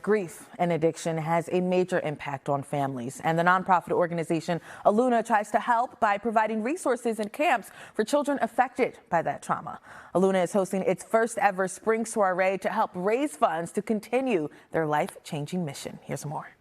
with grief and addiction has a major impact on families. And the nonprofit organization Eluna tries to help by providing resources and camps for children affected by that trauma. Eluna is hosting its first ever spring soiree to help raise funds to continue their life-changing mission. Here's more.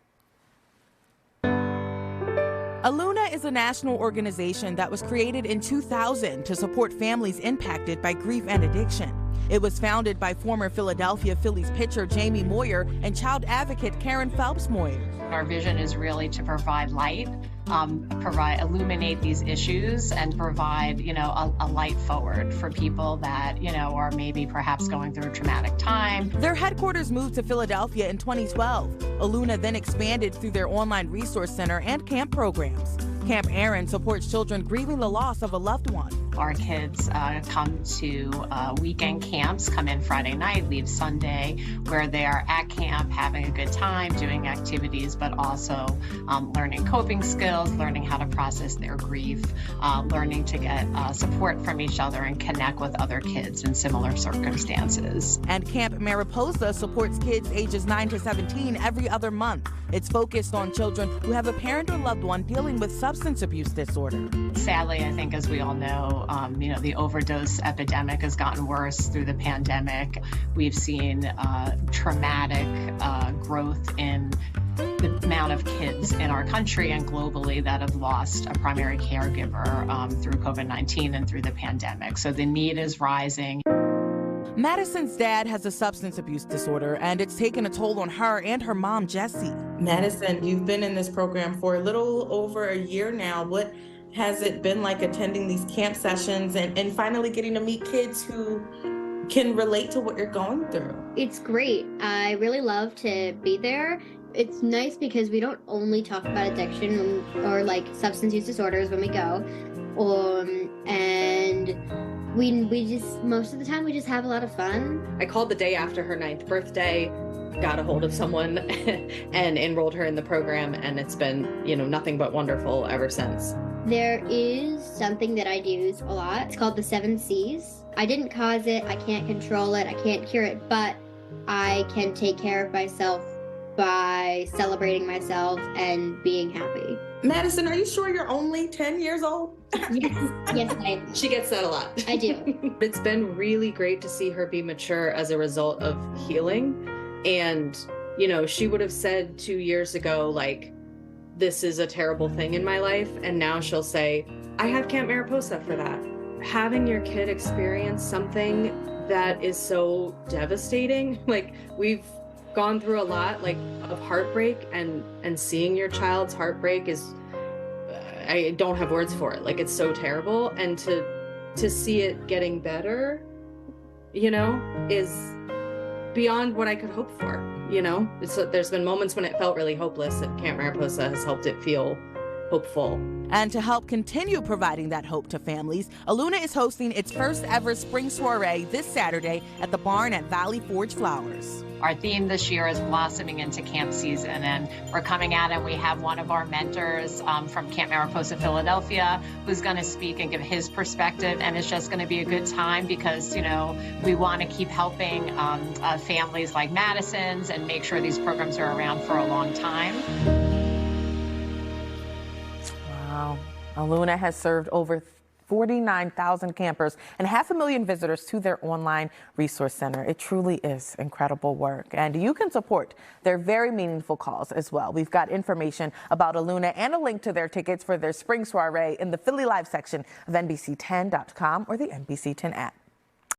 Eluna is a national organization that was created in 2000 to support families impacted by grief and addiction. It was founded by former Philadelphia Phillies pitcher Jamie Moyer and child advocate Karen Phelps Moyer. Our vision is really to provide light, illuminate these issues, and provide, a light forward for people that, are maybe perhaps going through a traumatic time. Their headquarters moved to Philadelphia in 2012. Eluna then expanded through their online resource center and camp programs. Camp Aaron supports children grieving the loss of a loved one. Our kids come to weekend camps, come in Friday night, leave Sunday, where they are at camp having a good time, doing activities, but also learning coping skills, learning how to process their grief, learning to get support from each other and connect with other kids in similar circumstances. And Camp Mariposa supports kids ages 9 to 17 every other month. It's focused on children who have a parent or loved one dealing with substance abuse disorder. Sadly, I think as we all know, the overdose epidemic has gotten worse through the pandemic. We've seen traumatic growth in the amount of kids in our country and globally that have lost a primary caregiver through COVID-19 and through the pandemic. So the need is rising. Madison's dad has a substance abuse disorder, and it's taken a toll on her and her mom, Jessie. Madison, you've been in this program for a little over a year now. What has it been like attending these camp sessions and finally getting to meet kids who can relate to what you're going through? It's great. I really love to be there. It's nice because we don't only talk about addiction or like substance use disorders when we go, and we just, most of the time we just have a lot of fun. I called the day after her 9th birthday, got a hold of someone and enrolled her in the program, and it's been, nothing but wonderful ever since. There is something that I use a lot. It's called the 7 C's. I didn't cause it, I can't control it, I can't cure it, but I can take care of myself by celebrating myself and being happy. Madison, are you sure you're only 10 years old? Yes, I am. She gets that a lot. I do. It's been really great to see her be mature as a result of healing. And, she would have said 2 years ago, like, this is a terrible thing in my life. And now she'll say, I have Camp Mariposa for that. Having your kid experience something that is so devastating, like we've gone through a lot of heartbreak, and seeing your child's heartbreak is, I don't have words for it. Like, it's so terrible. And to see it getting better, is beyond what I could hope for. There's been moments when it felt really hopeless, and Camp Mariposa has helped it feel hopeful. And to help continue providing that hope to families, Eluna is hosting its first ever spring soiree this Saturday at the barn at Valley Forge Flowers. Our theme this year is blossoming into camp season, and we're coming out and we have one of our mentors from Camp Mariposa, Philadelphia, who's going to speak and give his perspective, and it's just going to be a good time because, we want to keep helping families like Madison's and make sure these programs are around for a long time. Wow. Eluna has served over 49,000 campers and 500,000 visitors to their online resource center. It truly is incredible work. And you can support their very meaningful cause as well. We've got information about Eluna and a link to their tickets for their spring soiree in the Philly Live section of NBC10.com or the NBC10 app.